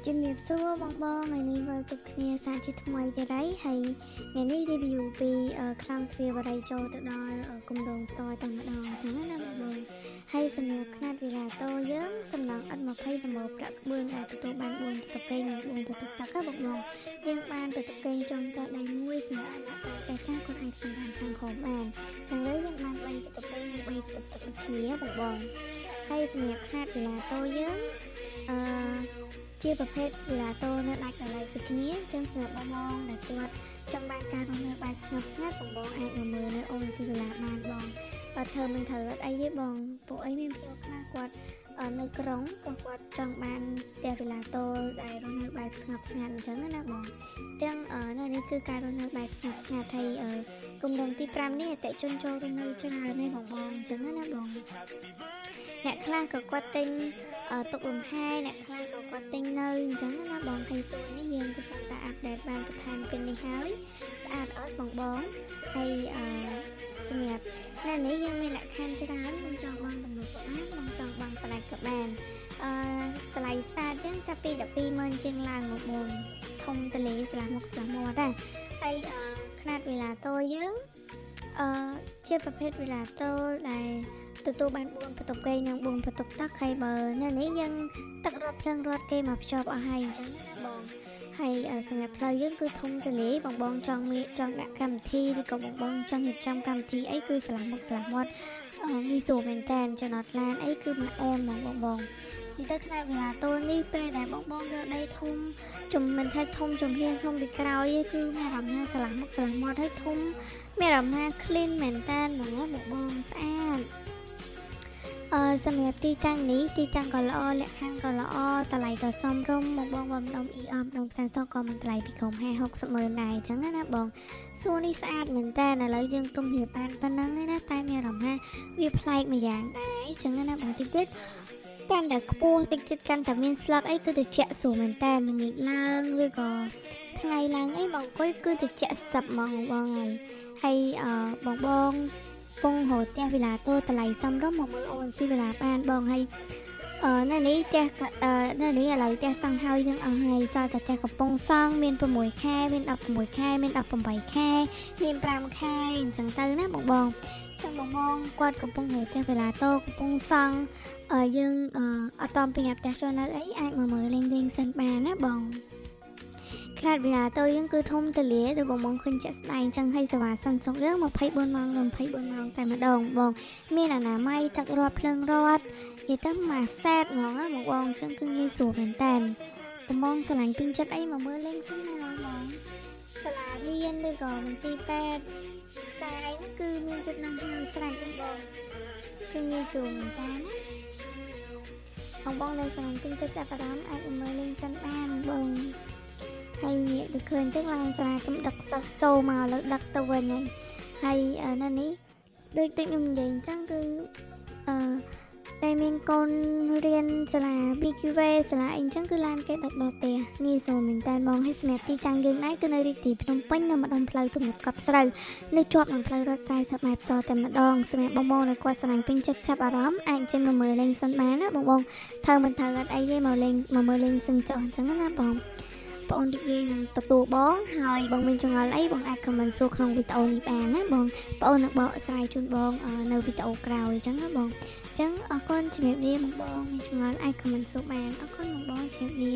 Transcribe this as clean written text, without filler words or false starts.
ជំរាបសួរបងថ្ងៃនេះមើលជប់គ្នាសាជាថ្មីទៀតហើយហើយថ្ងៃនេះ review ពីខ្លាំងទ្វាបរិយចូលទៅដល់គម្រោងតតែម្ដងអញ្ចឹងណាបងហើយសម្រាប់ខ្នាតវិឡាតូយើងសំណងឥត20ដំណោប្រាក់ក្បឿងដែលទទួលបាន4បន្ទុកកេងនិង4បន្ទុកទឹកហ្នឹងបងយើងបានបន្ទុកកេងចុងតដៃមួយសម្រាប់ចាស់ចាស់គាត់អាចសម្រាប់ខាងក្រោមបានខាងលើយើងបាន3បន្ទុកកេងនិង3បន្ទុកទឹកដូចគ្នាបងហើយសម្រាប់ខ្នាតវិឡាតូយើងជាប្រភេទវិឡាតូនៅដាច់ដោយឡែកពីគ្នាចឹងសម្រាប់បងដែលគាត់ចង់បានការរស់នៅបែបស្ងប់ស្ងាត់បងអាចមកមើលនៅអូនស៊ីវិឡាបានបងអត់ធ្វើមិនត្រូវអត់អីទេបងពួកអីមានpeopleខ្លះគាត់នៅក្រុងគាត់ចង់បានផ្ទះវិឡាតូដែលរស់នៅបែបស្ងប់ស្ងាត់អញ្ចឹងណាបងអញ្ចឹងនៅនេះគឺការរស់នៅបែបស្ងប់ស្ងាត់ហើយគម្រោងទី5នេះអតិជនចូលទៅនៅច្រើននេះបងអញ្ចឹងណាបងអ្នកខ្លះក៏គាត់ទិញទុកលំហែអ្នកខ្លះក៏គាត់ទិញនៅអញ្ចឹងណាបងហើយសួរនេះយើងគឺតែអាប់ដេតបានបន្ថែមពីនេះហើយស្អាតអត់បងហើយសម្រាប់នៅនេះយើងមានលក្ខខណ្ឌច្រើនខ្ញុំចង់បងទំនុកក៏បានបងចង់បងផ្លែក៏បានតម្លៃស្អាតចឹងចាប់ពី120,000ជាងឡើងមកបងធំតលេស្លាស់មុខស្លាស់មាត់ដែរហើយខ្នាតវិឡាតូយើងជាប្រភេទវិឡាតូដែលទទួលបាន4បន្ទុកកេងនិង4បន្ទុកទឹកហើយបើនៅនេះយើងទឹករត់ភ្លើងរត់គេមកភ្ជាប់អស់ហើយអញ្ចឹងណាបងហើយសម្រាប់ផ្លូវយើងគឺធំទលាបងចង់ដាក់កម្មវិធីឬក៏បងចង់រៀបចំកម្មវិធីអីគឺស្លាស់មុខស្លាស់មាត់ងាយស្រួលមែនតើចំណតឡានអីគឺមកអែមបងនិយាយទៅខ្នាតវិឡាតូនេះពេលដែលបងយកដីធំជំមិនថាធំជំហានធំពីក្រោយឯគឺមានអារម្មណ៍ថាស្លាស់មុខស្លាស់មាត់ហើយធំមានអារម្មណ៍ថា clean មែនតើបងស្អាតសម្រាប់ទីតាំងនេះទីតាំងក៏ល្អលក្ខខណ្ឌក៏ល្អតម្លៃក៏សមរម្យបងម្ដុំអ៊ីអមម្ដុំផ្សារតក៏មិនថ្លៃពីក្រុម50-60,000ដែរអញ្ចឹងណាបងសួរនេះស្អាតមែនតើឥឡូវយើងទុំរៀបបានប៉ុណ្ណឹងឯណាតែមានអារម្មណ៍ថាវាប្លែកម្យ៉ាងដែរអញ្ចឹងណាបងតិចទៀតកាន់តែខ្ពស់តិចទៀតកាន់តែមានស្លឹកអីគឺត្រជាក់ស្រួលមែនតើមិនងាយឡើងឬក៏ថ្ងៃឡើងអីបងអង្គុយគឺត្រជាក់សឹបហ្មងបងហើយបងពងហូតផ្ទះវិឡាតូតម្លៃសមរម្យមកមើលអូនស៊ីវិឡាបានបងហើយនៅនេះផ្ទះនៅនេះឥឡូវផ្ទះសង់ហើយយើងអស់ហើយសល់តែផ្ទះកំពុងសង់មាន6ខែមាន16ខែមាន18ខែមាន5ខែអញ្ចឹងទៅណាបងចឹងបងគាត់កំពុងហូតផ្ទះវិឡាតូកំពុងសង់យើងអត់តពីផ្ទះចូលនៅអីអាចមកមើលលេងសិនបានណាបងខ្នាតវិឡាតូយើងគឺធំទលាដូចបងឃើញចាក់ស្ដែងចឹងឲ្យសេវាសាន់សុកយើង24ម៉ោងនិង24ម៉ោងតែម្ដងបងមានអនាម័យទឹករត់ភ្លើងរត់និយាយទៅមួយសេតហ្មងណាបងចឹងគឺងាយស្រួលមែនតើបងស្រឡាញ់ពេញចិត្តអីមកមើលលេងសិនណាបងសាលារៀនឬក៏មន្ទីរពេទ្យផ្សារអីហ្នឹងគឺមានចិត្តនឹងហើយស្រេចបងគឺងាយស្រួលមែនតើណាបងដែលស្រឡាញ់ពេញចិត្តចាប់អារម្មណ៍អាចមើលលេងសិនបានបងហើយងាកទៅឃើញចឹងឡើងសាលាកំដឹកសិស្សចូលមកលើដឹកទៅវិញហើយនៅនេះដូចខ្ញុំនិយាយអញ្ចឹងគឺតែមានកូនរៀនសាលា BQV សាលាអីអញ្ចឹងគឺឡានគេដឹកដល់ផ្ទះងាយស្រួលមែនតើបងហើយសម្រាប់ទីតាំងយើងដែរគឺនៅរាជធានីភ្នំពេញនៅម្ដុំផ្លូវទំនើបកប់ស្រូវនៅជាប់នឹងផ្លូវរត់40ម៉ែត្រតតែម្ដងសម្រាប់បងដែលគាត់ស្រឡាញ់ពេញចិត្តចាប់អារម្មណ៍អាចចេញមកមើលលេងសិនបានណាបងធ្វើមិនត្រូវអត់អីទេមកមើលលេងសិនចុះអញ្ចឹងណាបងបងនិយាយនឹងទទួលបងហើយបងមានចង្អុលអីបងអាចខមមិនសួរក្នុងវីដេអូនេះបានណាបងនឹងបកស្រាយជូនបងនៅវីដេអូក្រោយអញ្ចឹងណាបងអញ្ចឹងអរគុណជំរាបលាបងមានចង្អុលអាចខមមិនសួរបានអរគុណបងជំរាបលា